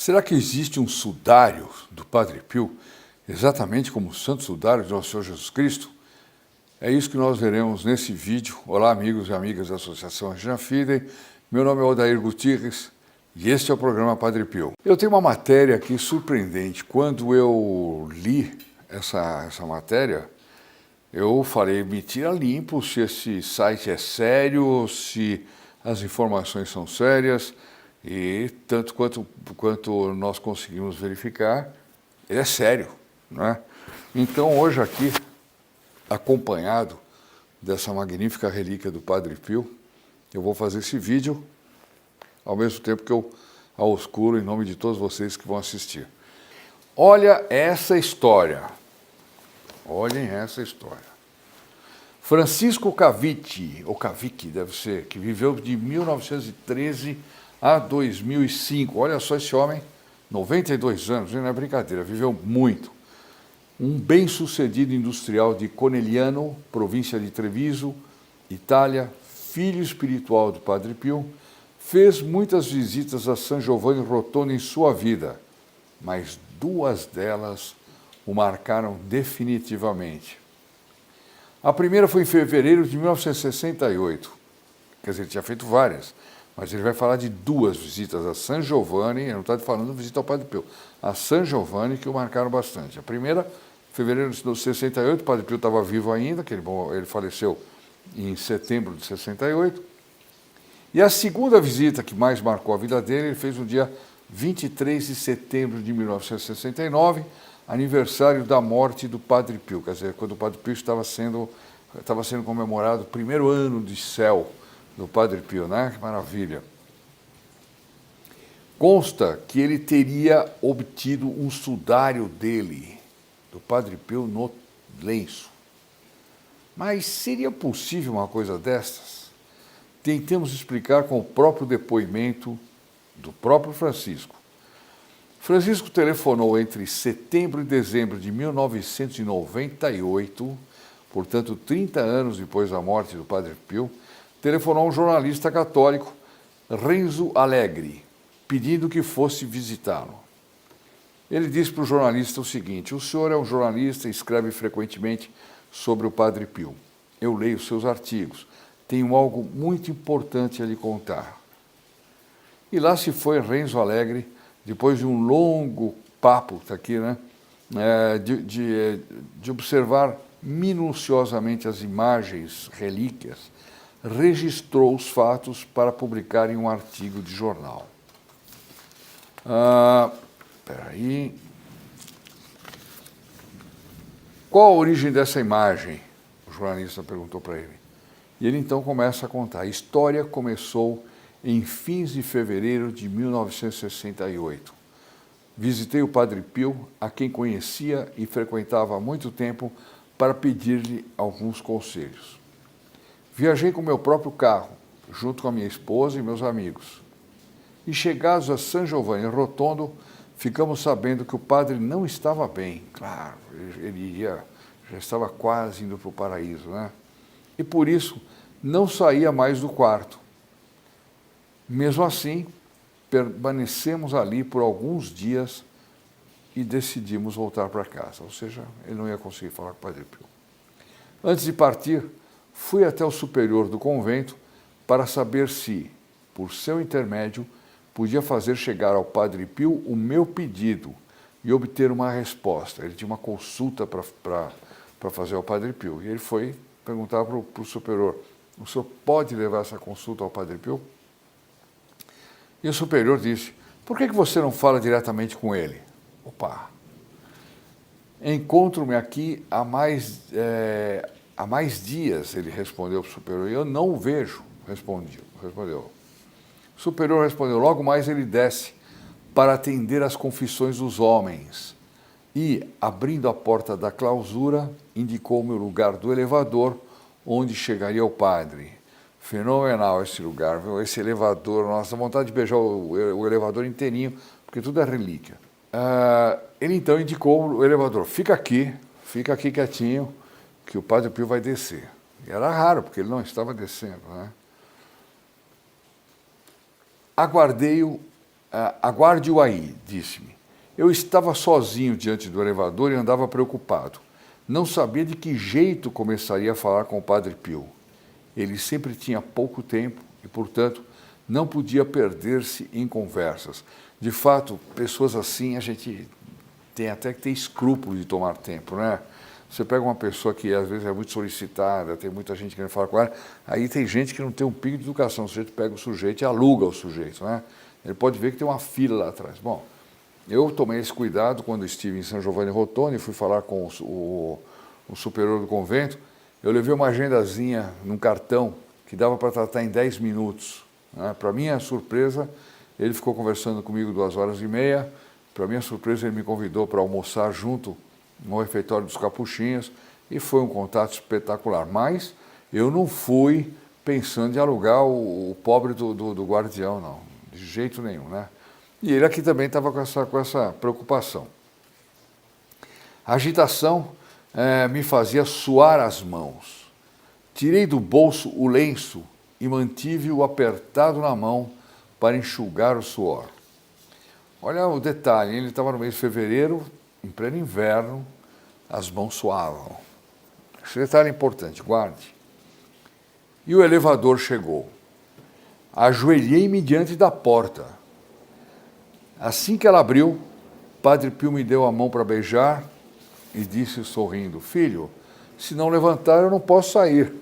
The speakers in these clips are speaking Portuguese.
Será que existe um sudário do Padre Pio, exatamente como o Santo Sudário de Nosso Senhor Jesus Cristo? É isso que nós veremos nesse vídeo. Olá, amigos e amigas da Associação Regina Fidei. Meu nome é Odair Gutierrez e este é o programa Padre Pio. Eu tenho uma matéria aqui surpreendente. Quando eu li essa matéria, eu falei, me tira limpo se esse site é sério, se as informações são sérias, e tanto quanto nós conseguimos verificar, ele é sério, né? Então, hoje aqui, acompanhado dessa magnífica relíquia do Padre Pio, eu vou fazer esse vídeo, ao mesmo tempo que eu ausculto em nome de todos vocês que vão assistir. Olha essa história. Olhem essa história. Francisco Cavici, ou Cavic deve ser, que viveu de 1913 a 2005. Olha só esse homem, 92 anos, não é brincadeira, viveu muito. Um bem-sucedido industrial de Conegliano, província de Treviso, Itália, filho espiritual do Padre Pio, fez muitas visitas a San Giovanni Rotondo em sua vida, mas duas delas o marcaram definitivamente. A primeira foi em fevereiro de 1968, quer dizer, ele tinha feito várias, mas ele vai falar de duas visitas a San Giovanni, ele não está falando de visita ao Padre Pio, a San Giovanni que o marcaram bastante. A primeira, fevereiro de 68, o Padre Pio estava vivo ainda, que ele faleceu em setembro de 68, e a segunda visita que mais marcou a vida dele, ele fez no dia 23 de setembro de 1969, aniversário da morte do Padre Pio, quer dizer, quando o Padre Pio estava sendo comemorado o primeiro ano de céu do Padre Pio, né? Que maravilha. Consta que ele teria obtido um sudário dele, do Padre Pio, no lenço. Mas seria possível uma coisa destas? Tentemos explicar com o próprio depoimento do próprio Francisco. Francisco telefonou entre setembro e dezembro de 1998, portanto 30 anos depois da morte do Padre Pio, telefonou a um jornalista católico, Renzo Allegri, pedindo que fosse visitá-lo. Ele disse para o jornalista o seguinte: o senhor é um jornalista e escreve frequentemente sobre o Padre Pio. Eu leio seus artigos, tenho algo muito importante a lhe contar. E lá se foi Renzo Allegri, depois de um longo papo, está aqui, né, de observar minuciosamente as imagens, relíquias, registrou os fatos para publicar em um artigo de jornal. Espera aí. Qual a origem dessa imagem? O jornalista perguntou para ele. E ele então começa a contar. A história começou em fins de fevereiro de 1968. Visitei o Padre Pio, a quem conhecia e frequentava há muito tempo, para pedir-lhe alguns conselhos. Viajei com meu próprio carro, junto com a minha esposa e meus amigos. E chegados a San Giovanni Rotondo, ficamos sabendo que o padre não estava bem. Claro, já estava quase indo para o paraíso, né? E por isso não saía mais do quarto. Mesmo assim, permanecemos ali por alguns dias e decidimos voltar para casa. Ou seja, ele não ia conseguir falar com o Padre Pio. Antes de partir, fui até o superior do convento para saber se, por seu intermédio, podia fazer chegar ao Padre Pio o meu pedido e obter uma resposta. Ele tinha uma consulta para fazer ao Padre Pio. E ele foi perguntar para o superior: o senhor pode levar essa consulta ao Padre Pio? E o superior disse: por que você não fala diretamente com ele? Opa! Encontro-me aqui há mais dias, ele respondeu para o superior, e eu não o vejo, respondeu. O superior respondeu: logo mais ele desce para atender às confissões dos homens. E, abrindo a porta da clausura, indicou-me o lugar do elevador onde chegaria o padre. Fenomenal esse lugar, viu? Esse elevador, nossa, vontade de beijar o elevador inteirinho, porque tudo é relíquia. Ele então indicou o elevador: fica aqui quietinho, que o Padre Pio vai descer. E era raro, porque ele não estava descendo, né? Aguardei-o Aguarde-o aí, disse-me. Eu estava sozinho diante do elevador e andava preocupado. Não sabia de que jeito começaria a falar com o Padre Pio. Ele sempre tinha pouco tempo e, portanto, não podia perder-se em conversas. De fato, pessoas assim a gente tem até que ter escrúpulo de tomar tempo, né? Você pega uma pessoa que às vezes é muito solicitada, tem muita gente querendo falar com ela, aí tem gente que não tem um pingo de educação, o sujeito pega o sujeito e aluga o sujeito, né? Ele pode ver que tem uma fila lá atrás. Bom, eu tomei esse cuidado quando estive em São Giovanni Rotondo e fui falar com o superior do convento. Eu levei uma agendazinha num cartão que dava para tratar em 10 minutos. Né? Para minha surpresa, ele ficou conversando comigo 2h30. Para minha surpresa, ele me convidou para almoçar junto no refeitório dos Capuchinhos e foi um contato espetacular. Mas eu não fui pensando em alugar o pobre do guardião, não, de jeito nenhum, né? E ele aqui também estava com essa preocupação. A agitação me fazia suar as mãos. Tirei do bolso o lenço e mantive-o apertado na mão para enxugar o suor. Olha o detalhe, ele estava no mês de fevereiro, em pleno inverno, as mãos suavam. Esse detalhe é importante, guarde. E o elevador chegou. Ajoelhei-me diante da porta. Assim que ela abriu, Padre Pio me deu a mão para beijar e disse sorrindo, filho, se não levantar eu não posso sair.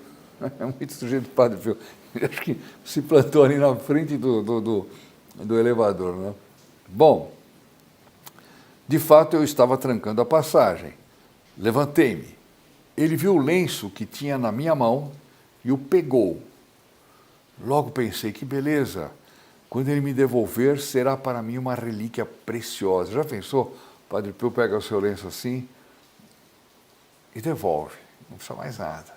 É muito sujeito do Padre Pio. Ele acho que se plantou ali na frente do elevador, né? Bom, de fato eu estava trancando a passagem. Levantei-me. Ele viu o lenço que tinha na minha mão e o pegou. Logo pensei, que beleza, quando ele me devolver será para mim uma relíquia preciosa. Já pensou? O Padre Pio pega o seu lenço assim e devolve, não precisa mais nada.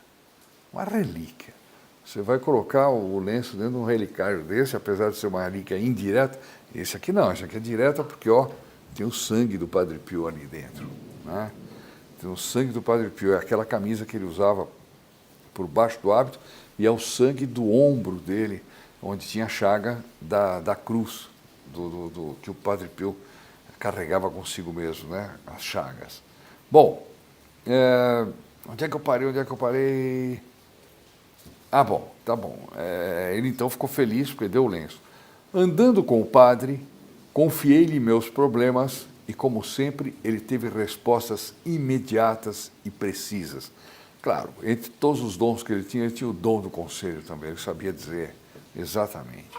Uma relíquia. Você vai colocar o lenço dentro de um relicário desse, apesar de ser uma relíquia indireta. Esse aqui não, esse aqui é direta porque, ó, tem o sangue do Padre Pio ali dentro, né? Tem o sangue do Padre Pio, é aquela camisa que ele usava por baixo do hábito e é o sangue do ombro dele, onde tinha a chaga da cruz, que o Padre Pio carregava consigo mesmo, né? As chagas. Bom, onde é que eu parei? Ah, bom, tá bom. Ele então ficou feliz porque deu o lenço. Andando com o padre, confiei-lhe meus problemas e, como sempre, ele teve respostas imediatas e precisas. Claro, entre todos os dons que ele tinha o dom do conselho também, ele sabia dizer exatamente.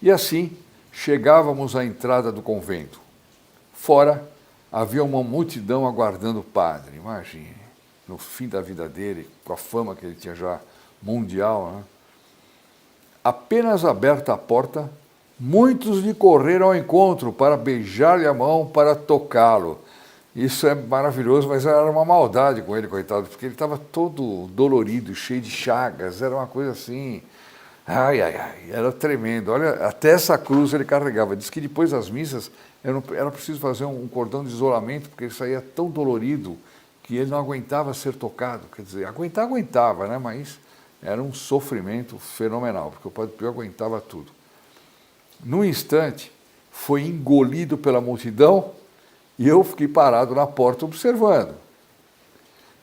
E assim, chegávamos à entrada do convento. Fora, havia uma multidão aguardando o padre, imagine, no fim da vida dele, com a fama que ele tinha já mundial, né? Apenas aberta a porta, muitos lhe correram ao encontro para beijar-lhe a mão, para tocá-lo. Isso é maravilhoso, mas era uma maldade com ele, coitado, porque ele estava todo dolorido, cheio de chagas, era uma coisa assim, ai, era tremendo. Olha, até essa cruz ele carregava. Diz que depois das missas era preciso fazer um cordão de isolamento, porque ele saía tão dolorido que ele não aguentava ser tocado. Quer dizer, aguentava, né? Mas era um sofrimento fenomenal, porque o Padre Pio aguentava tudo. Num instante, foi engolido pela multidão e eu fiquei parado na porta observando.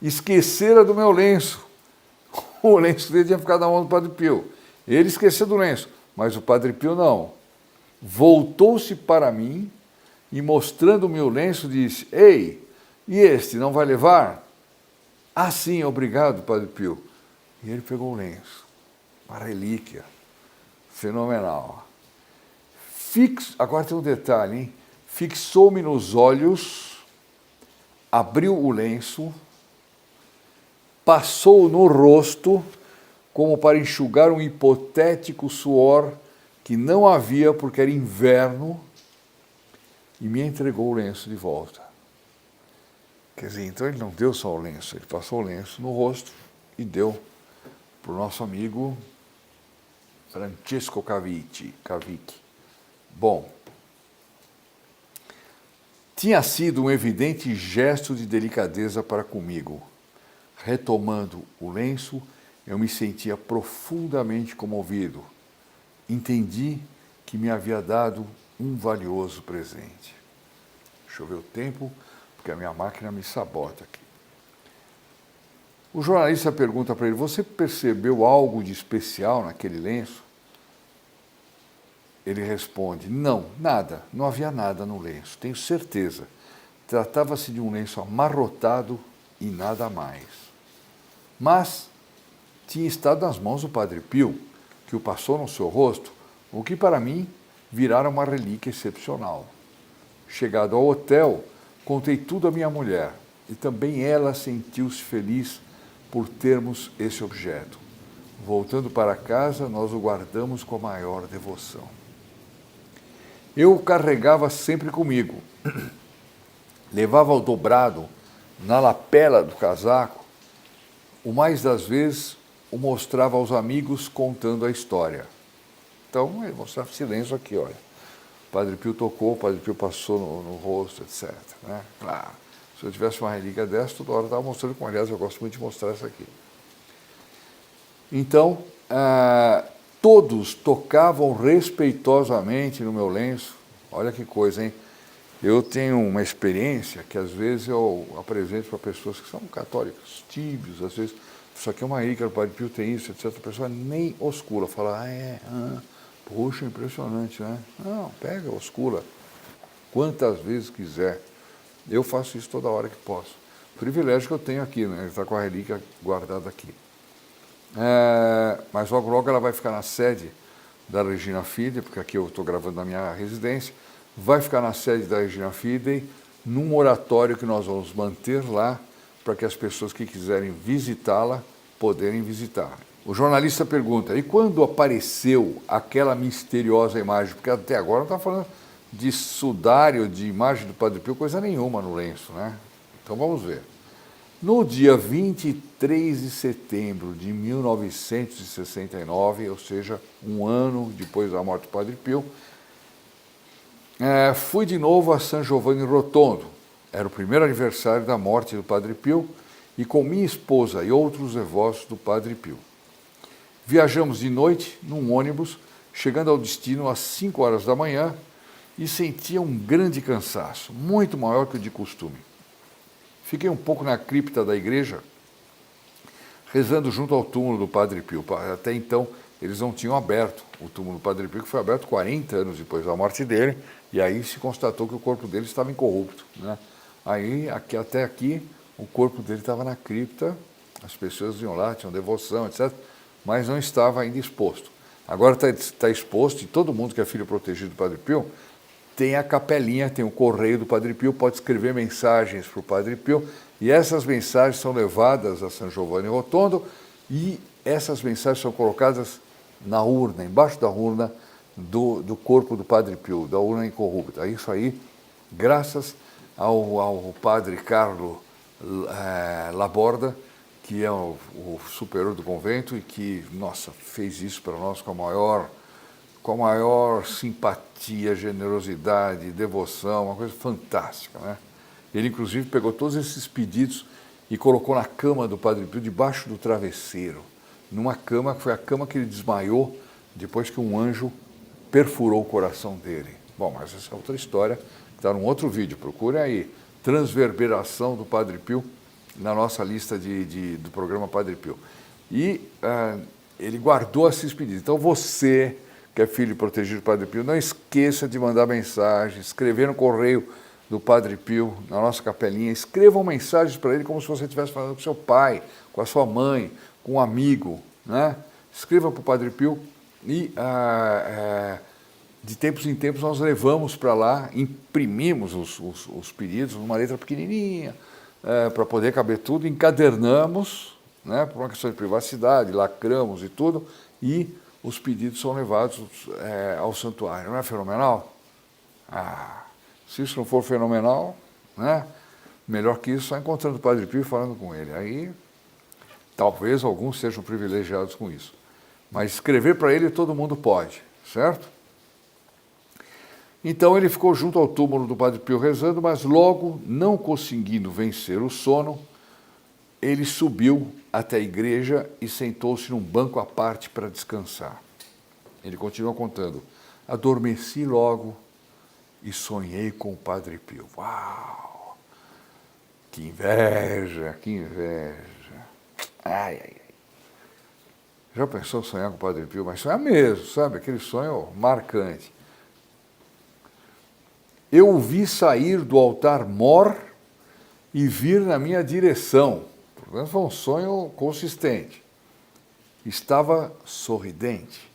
Esquecera do meu lenço. O lenço dele tinha ficado na mão do Padre Pio. Ele esqueceu do lenço, mas o Padre Pio não. Voltou-se para mim e, mostrando-me o lenço, disse, ei, e este não vai levar? Ah, sim, obrigado, Padre Pio. E ele pegou o lenço, uma relíquia, fenomenal. Agora tem um detalhe, hein? Fixou-me nos olhos, abriu o lenço, passou no rosto, como para enxugar um hipotético suor que não havia porque era inverno, e me entregou o lenço de volta. Quer dizer, então ele não deu só o lenço, ele passou o lenço no rosto e deu para o nosso amigo Francesco Cavici. Bom, tinha sido um evidente gesto de delicadeza para comigo. Retomando o lenço, eu me sentia profundamente comovido. Entendi que me havia dado um valioso presente. Deixa eu ver o tempo, porque a minha máquina me sabota aqui. O jornalista pergunta para ele: você percebeu algo de especial naquele lenço? Ele responde: não, nada, não havia nada no lenço, tenho certeza. Tratava-se de um lenço amarrotado e nada mais. Mas tinha estado nas mãos do Padre Pio, que o passou no seu rosto, o que para mim virara uma relíquia excepcional. Chegado ao hotel, contei tudo à minha mulher, e também ela sentiu-se feliz por termos esse objeto. Voltando para casa, nós o guardamos com a maior devoção. Eu o carregava sempre comigo. Levava-o dobrado na lapela do casaco. O mais das vezes o mostrava aos amigos contando a história. Então, ele mostrava silêncio aqui, olha. O Padre Pio tocou, o Padre Pio passou no rosto, etc. Né? Claro, se eu tivesse uma relíquia dessa, toda hora eu estava mostrando, como aliás eu gosto muito de mostrar essa aqui. Então, todos tocavam respeitosamente no meu lenço. Olha que coisa, hein? Eu tenho uma experiência que às vezes eu apresento para pessoas que são católicos, tíbios, às vezes, isso aqui é uma relíquia, o Padre Pio tem isso, etc. A pessoa nem oscula, fala, poxa, impressionante, né? Não, pega, oscula, quantas vezes quiser. Eu faço isso toda hora que posso. Privilégio que eu tenho aqui, né? Ele está com a relíquia guardada aqui. Mas logo, logo ela vai ficar na sede da Regina Fidei, porque aqui eu estou gravando na minha residência, vai ficar na sede da Regina Fidei, num oratório que nós vamos manter lá, para que as pessoas que quiserem visitá-la, poderem visitar. O jornalista pergunta, e quando apareceu aquela misteriosa imagem? Porque até agora não está falando de sudário, de imagem do Padre Pio, coisa nenhuma no lenço, né? Então vamos ver. No dia 23 de setembro de 1969, ou seja, um ano depois da morte do Padre Pio, fui de novo a San Giovanni Rotondo. Era o primeiro aniversário da morte do Padre Pio e com minha esposa e outros devotos do Padre Pio. Viajamos de noite num ônibus, chegando ao destino às 5 horas da manhã e sentia um grande cansaço, muito maior que o de costume. Fiquei um pouco na cripta da igreja, rezando junto ao túmulo do Padre Pio. Até então, eles não tinham aberto o túmulo do Padre Pio, que foi aberto 40 anos depois da morte dele, e aí se constatou que o corpo dele estava incorrupto, né? Aí, até aqui, o corpo dele estava na cripta, as pessoas iam lá, tinham devoção, etc., mas não estava ainda exposto. Agora está exposto, e todo mundo que é filho protegido do Padre Pio tem a capelinha, tem o correio do Padre Pio, pode escrever mensagens para o Padre Pio, e essas mensagens são levadas a San Giovanni Rotondo, e essas mensagens são colocadas na urna, embaixo da urna do corpo do Padre Pio, da urna incorrupta. Isso aí, graças ao Padre Carlo Laborda, que é o superior do convento e que, nossa, fez isso para nós com a maior simpatia, generosidade, devoção, uma coisa fantástica, né? Ele, inclusive, pegou todos esses pedidos e colocou na cama do Padre Pio, debaixo do travesseiro, numa cama que foi a cama que ele desmaiou depois que um anjo perfurou o coração dele. Bom, mas essa é outra história, que está num outro vídeo. Procurem aí, Transverberação do Padre Pio, na nossa lista do programa Padre Pio. E ele guardou esses pedidos. Então você, que é filho protegido do Padre Pio, não esqueça de mandar mensagem, escrever no correio do Padre Pio, na nossa capelinha, escrevam mensagens para ele como se você estivesse falando com seu pai, com a sua mãe, com um amigo, né? Escreva para o Padre Pio e de tempos em tempos nós levamos para lá, imprimimos os pedidos numa letra pequenininha, para poder caber tudo, encadernamos, né, por uma questão de privacidade, lacramos e tudo, e os pedidos são levados ao santuário. Não é fenomenal? Se isso não for fenomenal, né, melhor que isso, só encontrando o Padre Pio e falando com ele. Aí, talvez alguns sejam privilegiados com isso. Mas escrever para ele todo mundo pode, certo? Então ele ficou junto ao túmulo do Padre Pio rezando, mas logo, não conseguindo vencer o sono, ele subiu até a igreja e sentou-se num banco à parte para descansar. Ele continua contando. adormeci logo e sonhei com o Padre Pio. Uau! Que inveja, que inveja. Ai, ai, ai. Já pensou sonhar com o Padre Pio? Mas sonhar mesmo, sabe? Aquele sonho marcante. Eu o vi sair do altar-mor e vir na minha direção. Portanto, foi um sonho consistente. Estava sorridente.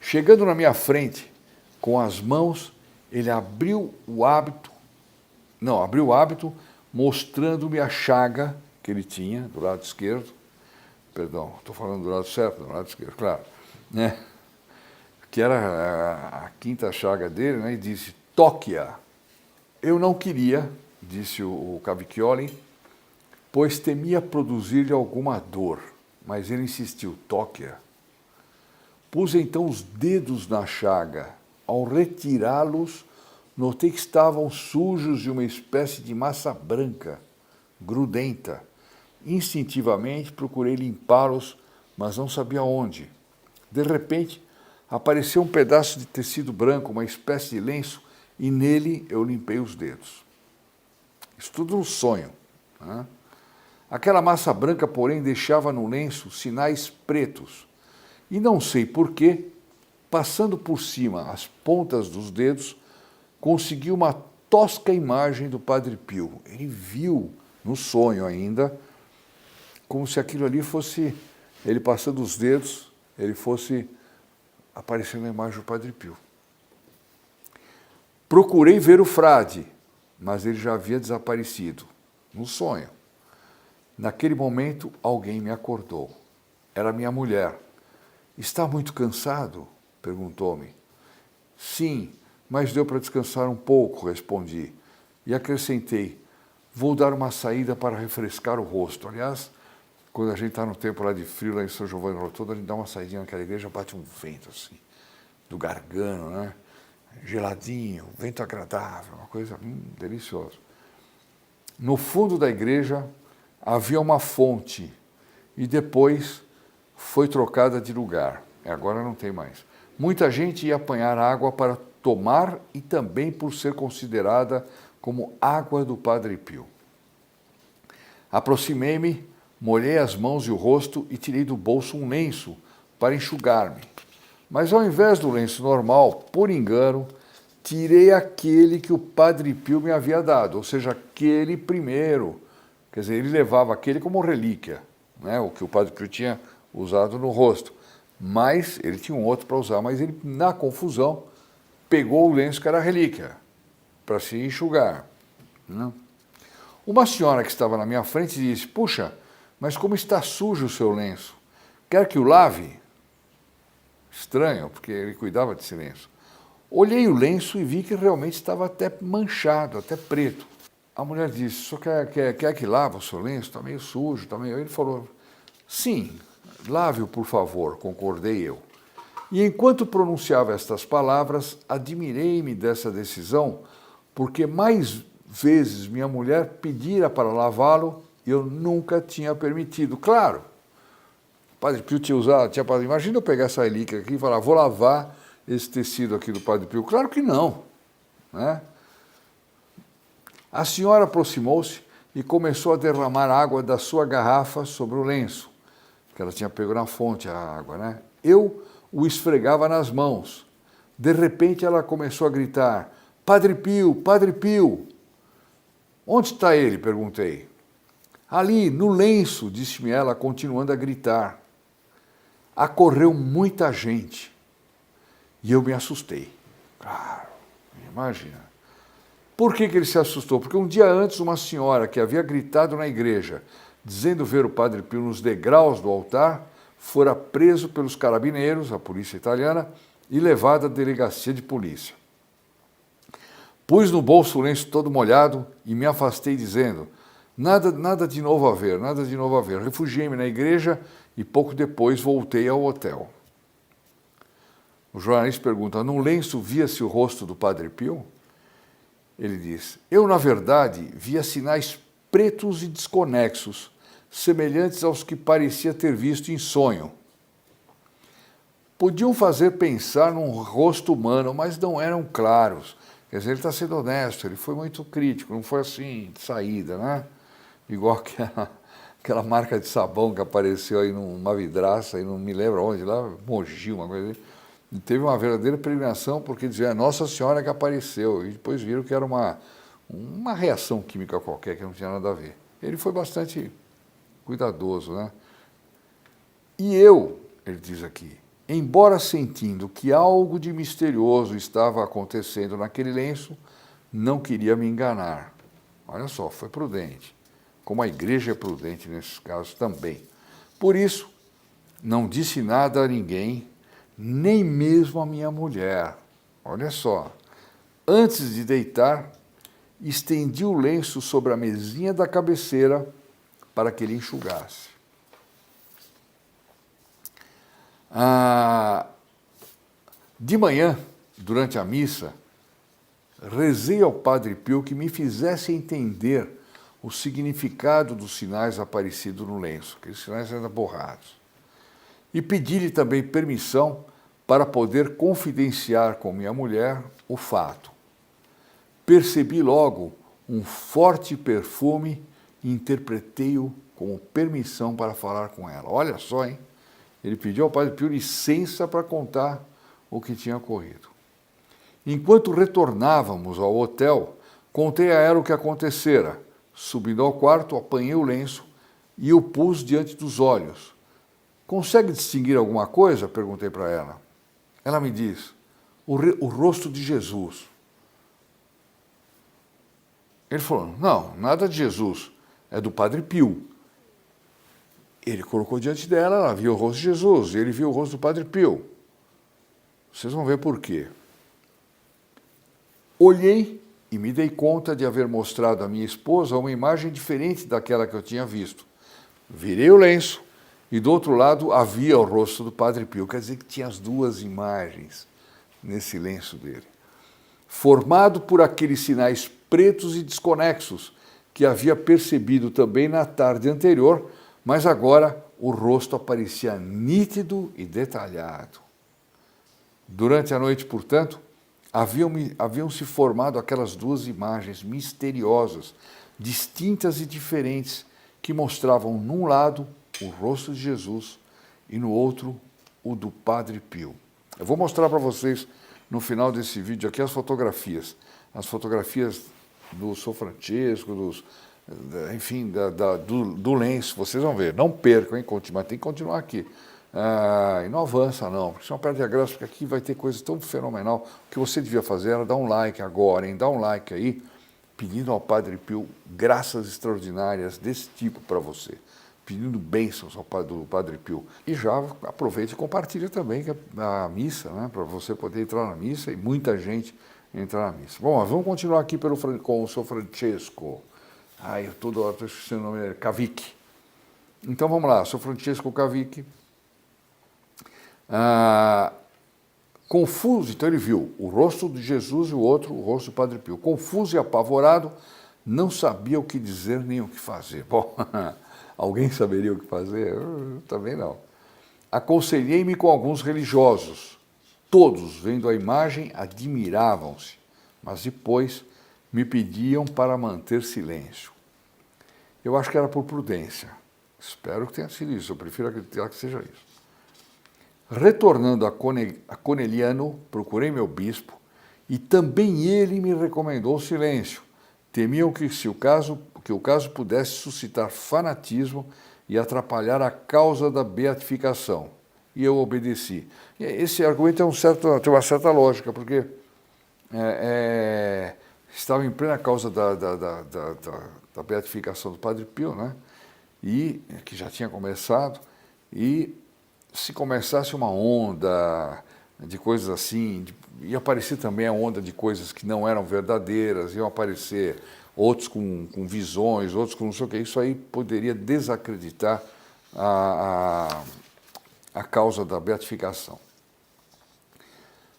Chegando na minha frente, com as mãos, ele abriu o hábito, mostrando-me a chaga que ele tinha do lado esquerdo. Perdão, estou falando do lado certo, do lado esquerdo, claro. Né? Que era a quinta chaga dele, né? E disse, toque-a. Eu não queria, disse o Cavicchioli, pois temia produzir-lhe alguma dor. Mas ele insistiu, toque-a. Pus então os dedos na chaga. Ao retirá-los, notei que estavam sujos de uma espécie de massa branca, grudenta. Instintivamente procurei limpá-los, mas não sabia onde. De repente, apareceu um pedaço de tecido branco, uma espécie de lenço, e nele eu limpei os dedos. Isso tudo no sonho. Né? Aquela massa branca, porém, deixava no lenço sinais pretos. E não sei porquê, passando por cima as pontas dos dedos, consegui uma tosca imagem do Padre Pio. Ele viu, no sonho ainda, como se aquilo ali fosse, ele passando os dedos, ele fosse aparecendo a imagem do Padre Pio. Procurei ver o frade, mas ele já havia desaparecido, no sonho. Naquele momento, alguém me acordou. Era minha mulher. Está muito cansado? Perguntou-me. Sim, mas deu para descansar um pouco, respondi. E acrescentei, vou dar uma saída para refrescar o rosto. Aliás, quando a gente está no tempo lá de frio, lá em São Giovanni Rotondo, a gente dá uma saidinha naquela igreja, bate um vento assim, do Gargano, né? Geladinho, vento agradável, uma coisa deliciosa. No fundo da igreja havia uma fonte e depois foi trocada de lugar. Agora não tem mais. Muita gente ia apanhar água para tomar e também por ser considerada como água do Padre Pio. Aproximei-me, molhei as mãos e o rosto e tirei do bolso um lenço para enxugar-me. Mas ao invés do lenço normal, por engano, tirei aquele que o Padre Pio me havia dado, ou seja, aquele primeiro. Quer dizer, ele levava aquele como relíquia, né? O que o Padre Pio tinha usado no rosto. Mas ele tinha um outro para usar, mas ele, na confusão, pegou o lenço que era relíquia, para se enxugar. Né? Uma senhora que estava na minha frente disse, puxa, mas como está sujo o seu lenço? Quer que o lave? Estranho, porque ele cuidava desse lenço. Olhei o lenço e vi que realmente estava até manchado, até preto. A mulher disse, o senhor quer que lave o seu lenço? Está meio sujo, está meio... Ele falou, sim, lave-o, por favor, concordei eu. E enquanto pronunciava estas palavras, admirei-me dessa decisão, porque mais vezes minha mulher pedira para lavá-lo e eu nunca tinha permitido. Claro, o Padre Pio tinha usado, imagina eu pegar essa relíquia aqui e falar, vou lavar esse tecido aqui do Padre Pio. Claro que não. Né? A senhora aproximou-se e começou a derramar água da sua garrafa sobre o lenço, que ela tinha pego na fonte a água, né? Eu o esfregava nas mãos. De repente ela começou a gritar, Padre Pio, Padre Pio. Onde está ele? Perguntei. Ali, no lenço, disse-me ela, continuando a gritar. Acorreu muita gente e eu me assustei. Claro, imagina. Por que ele se assustou? Porque um dia antes uma senhora que havia gritado na igreja, dizendo ver o Padre Pio nos degraus do altar, fora preso pelos carabineiros, a polícia italiana, e levado à delegacia de polícia. Pus no bolso o lenço todo molhado e me afastei dizendo, nada de novo a ver, nada de novo a ver. Refugiei-me na igreja e pouco depois voltei ao hotel. O jornalista pergunta, no lenço via-se o rosto do Padre Pio? Ele diz, eu na verdade via sinais pretos e desconexos, semelhantes aos que parecia ter visto em sonho. podiam fazer pensar num rosto humano, mas não eram claros. Quer dizer, ele está sendo honesto, ele foi muito crítico, não foi assim, de saída, né? Igual aquela marca de sabão que apareceu aí numa vidraça, aí não me lembro onde, lá, Mogi, uma coisa assim. E teve uma verdadeira peregrinação, porque dizia, Nossa Senhora que apareceu, e depois viram que era uma reação química qualquer, que não tinha nada a ver. Ele foi bastante cuidadoso, né? E eu, ele diz aqui, embora sentindo que algo de misterioso estava acontecendo naquele lenço, não queria me enganar. Olha só, foi prudente. Como a igreja é prudente nesses casos também. Por isso, não disse nada a ninguém, nem mesmo a minha mulher. Olha só, antes de deitar, estendi o lenço sobre a mesinha da cabeceira para que ele enxugasse. De manhã, durante a missa, rezei ao Padre Pio que me fizesse entender o significado dos sinais aparecidos no lenço, aqueles sinais ainda borrados. E pedi-lhe também permissão para poder confidenciar com minha mulher o fato. Percebi logo um forte perfume e interpretei-o como permissão para falar com ela. Olha só, hein? Ele pediu ao Padre Pio licença para contar o que tinha ocorrido. Enquanto retornávamos ao hotel, contei a ela o que acontecera. Subindo ao quarto, apanhei o lenço e o pus diante dos olhos. Consegue distinguir alguma coisa? Perguntei para ela. Ela me diz, o rosto de Jesus. Ele falou, não, nada de Jesus, é do Padre Pio. Ele colocou diante dela, ela viu o rosto de Jesus, ele viu o rosto do Padre Pio. Vocês vão ver por quê. Olhei e me dei conta de haver mostrado à minha esposa uma imagem diferente daquela que eu tinha visto. Virei o lenço e do outro lado havia o rosto do Padre Pio. Quer dizer que tinha as duas imagens nesse lenço dele. Formado por aqueles sinais pretos e desconexos que havia percebido também na tarde anterior, mas agora o rosto aparecia nítido e detalhado. Durante a noite, portanto, haviam se formado aquelas duas imagens misteriosas, distintas e diferentes, que mostravam num lado o rosto de Jesus e no outro o do Padre Pio. Eu vou mostrar para vocês no final desse vídeo aqui as fotografias do São Francesco, enfim, do lenço, vocês vão ver, não percam, hein, mas tem que continuar aqui. E não avança não, porque senão perde a graça, porque aqui vai ter coisa tão fenomenal. O que você devia fazer era dar um like agora, hein? Dá um like aí, pedindo ao Padre Pio graças extraordinárias desse tipo para você, pedindo bênçãos ao Padre Pio. E já aproveite e compartilhe também a missa, né? Para você poder entrar na missa e muita gente entrar na missa. Bom, vamos continuar aqui com o São Francesco. Eu toda hora estou esquecendo o nome dele, Cavic. Então vamos lá, São Francesco Cavic. Confuso, então ele viu o rosto de Jesus e o outro, o rosto do Padre Pio. Confuso e apavorado, não sabia o que dizer nem o que fazer. Bom, alguém saberia o que fazer? Eu também não. Aconselhei-me com alguns religiosos. Todos, vendo a imagem, admiravam-se, mas depois me pediam para manter silêncio. Eu acho que era por prudência. Espero que tenha sido isso, eu prefiro acreditar que seja isso. Retornando a Corneliano, procurei meu bispo e também ele me recomendou o silêncio. Temiam que o caso pudesse suscitar fanatismo e atrapalhar a causa da beatificação. E eu obedeci. Esse argumento tem uma certa lógica, porque estava em plena causa da beatificação do Padre Pio, né? E que já tinha começado, e se começasse uma onda de coisas assim, ia aparecer também a onda de coisas que não eram verdadeiras, iam aparecer outros com visões, outros com não sei o que, isso aí poderia desacreditar a causa da beatificação.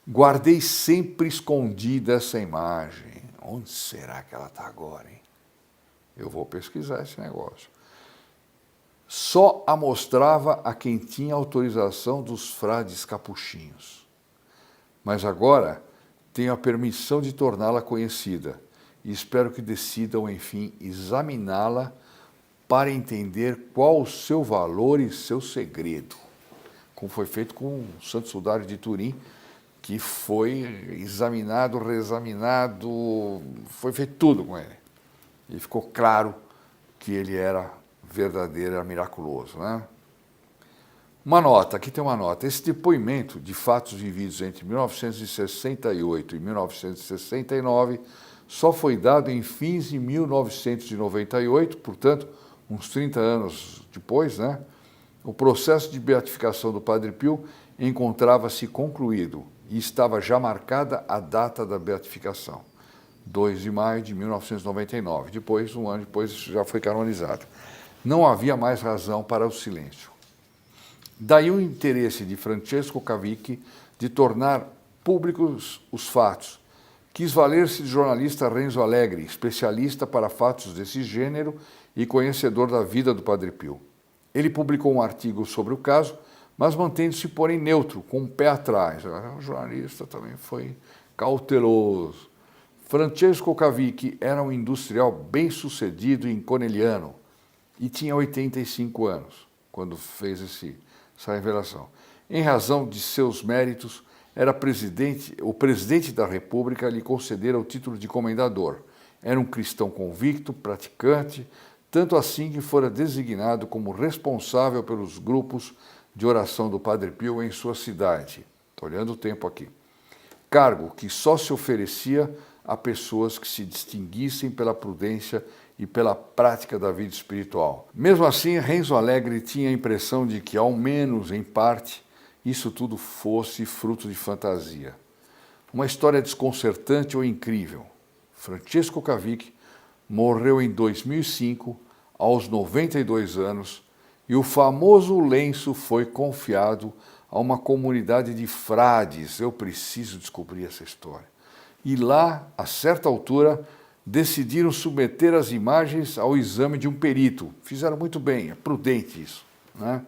Guardei sempre escondida essa imagem. Onde será que ela está agora, hein? Eu vou pesquisar esse negócio. só a mostrava a quem tinha autorização dos frades capuchinhos. Mas agora tenho a permissão de torná-la conhecida e espero que decidam, enfim, examiná-la para entender qual o seu valor e seu segredo, como foi feito com o Santo Sudário de Turim, que foi examinado, reexaminado, foi feito tudo com ele. E ficou claro que ele era verdadeiro, era miraculoso, né? Uma nota, aqui tem uma nota. Esse depoimento de fatos vividos entre 1968 e 1969 só foi dado em fins de 1998, portanto, uns 30 anos depois, né? O processo de beatificação do Padre Pio encontrava-se concluído e estava já marcada a data da beatificação, 2 de maio de 1999. Depois, um ano depois, já foi canonizado. Não havia mais razão para o silêncio. Daí o interesse de Francesco Cavic de tornar públicos os fatos. Quis valer-se de jornalista Renzo Allegri, especialista para fatos desse gênero e conhecedor da vida do Padre Pio. Ele publicou um artigo sobre o caso, mas mantendo-se, porém, neutro, com um pé atrás. O jornalista também foi cauteloso. Francesco Cavic era um industrial bem-sucedido em Conegliano e tinha 85 anos quando fez essa revelação. Em razão de seus méritos, o presidente da República lhe concedera o título de comendador. Era um cristão convicto, praticante, tanto assim que fora designado como responsável pelos grupos de oração do Padre Pio em sua cidade. Estou olhando o tempo aqui. Cargo que só se oferecia a pessoas que se distinguissem pela prudência e pela prática da vida espiritual. Mesmo assim, Renzo Allegri tinha a impressão de que, ao menos em parte, isso tudo fosse fruto de fantasia. Uma história desconcertante ou incrível. Francesco Cavic morreu em 2005, aos 92 anos, e o famoso lenço foi confiado a uma comunidade de frades. Eu preciso descobrir essa história. E lá, a certa altura, decidiram submeter as imagens ao exame de um perito. Fizeram muito bem, é prudente isso, né?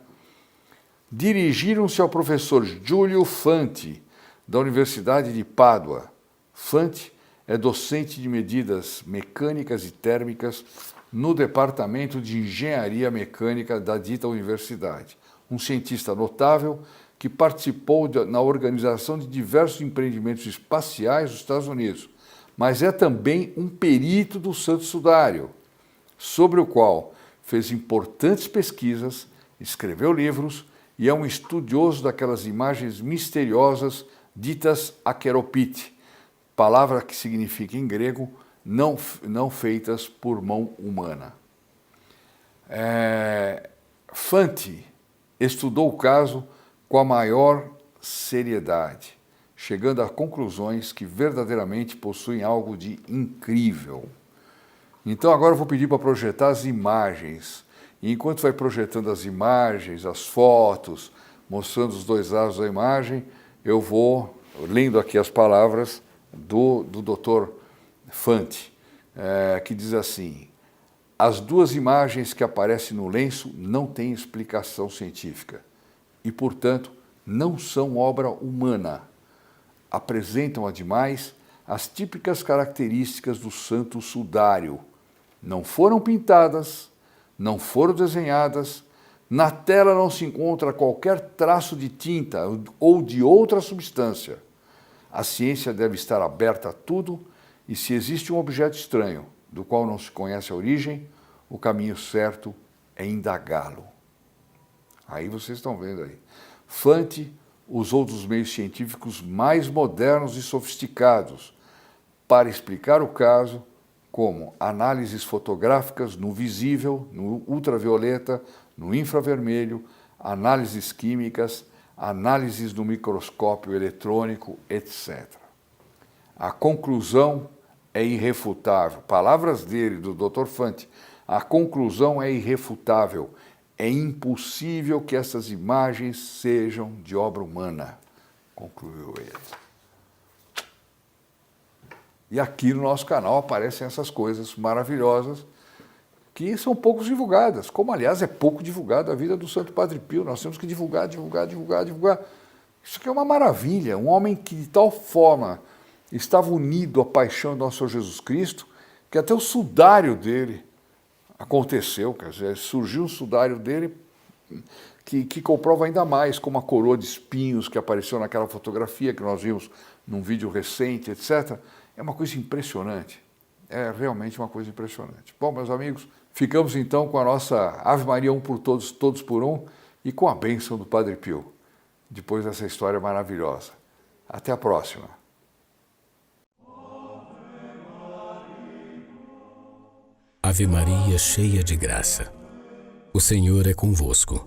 Dirigiram-se ao professor Giulio Fanti, da Universidade de Pádua. Fanti é docente de medidas mecânicas e térmicas no Departamento de Engenharia Mecânica da dita universidade. Um cientista notável que participou na organização de diversos empreendimentos espaciais dos Estados Unidos, mas é também um perito do Santo Sudário, sobre o qual fez importantes pesquisas, escreveu livros e é um estudioso daquelas imagens misteriosas ditas akeropite, palavra que significa em grego não feitas por mão humana. Fanti estudou o caso com a maior seriedade, chegando a conclusões que verdadeiramente possuem algo de incrível. Então agora eu vou pedir para projetar as imagens. E enquanto vai projetando as imagens, as fotos, mostrando os dois lados da imagem, eu vou lendo aqui as palavras do Dr. Fanti, que diz assim: as duas imagens que aparecem no lenço não têm explicação científica e, portanto, não são obra humana. Apresentam, ademais, as típicas características do Santo Sudário. Não foram pintadas, não foram desenhadas, na tela não se encontra qualquer traço de tinta ou de outra substância. A ciência deve estar aberta a tudo e, se existe um objeto estranho, do qual não se conhece a origem, o caminho certo é indagá-lo. Aí vocês estão vendo aí. Fanti usou dos meios científicos mais modernos e sofisticados para explicar o caso, como análises fotográficas no visível, no ultravioleta, no infravermelho, análises químicas, análises no microscópio eletrônico, etc. A conclusão é irrefutável. Palavras dele, do Dr. Fanti. A conclusão é irrefutável. É impossível que essas imagens sejam de obra humana, concluiu ele. E aqui no nosso canal aparecem essas coisas maravilhosas que são poucos divulgadas, como, aliás, é pouco divulgada a vida do Santo Padre Pio. Nós temos que divulgar. Isso aqui é uma maravilha. Um homem que, de tal forma, estava unido à paixão do nosso Senhor Jesus Cristo, que até o sudário dele aconteceu, quer dizer, surgiu um sudário dele que comprova ainda mais, como a coroa de espinhos que apareceu naquela fotografia que nós vimos num vídeo recente, etc. É uma coisa impressionante. É realmente uma coisa impressionante. Bom, meus amigos, ficamos então com a nossa Ave Maria, um por todos, todos por um, e com a bênção do Padre Pio, depois dessa história maravilhosa. Até a próxima. Ave Maria, cheia de graça, o Senhor é convosco.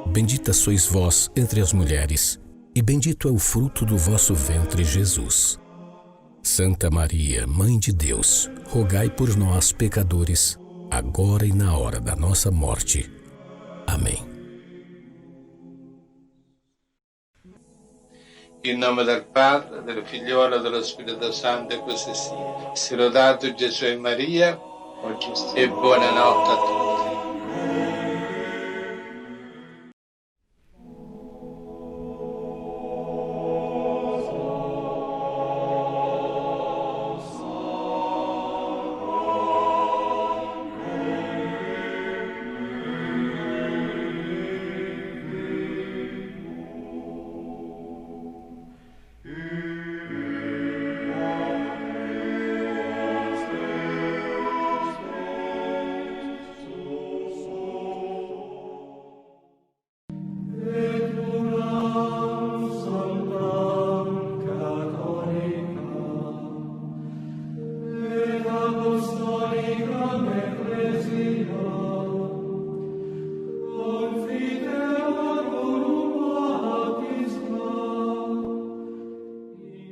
Bendita sois vós entre as mulheres, e bendito é o fruto do vosso ventre, Jesus. Santa Maria, Mãe de Deus, rogai por nós, pecadores, agora e na hora da nossa morte. Amém. In nome del Padre, del Figliolo e dello Spirito Santo, e così sia. Sia lodato Gesù e Maria, e buonanotte a tutti.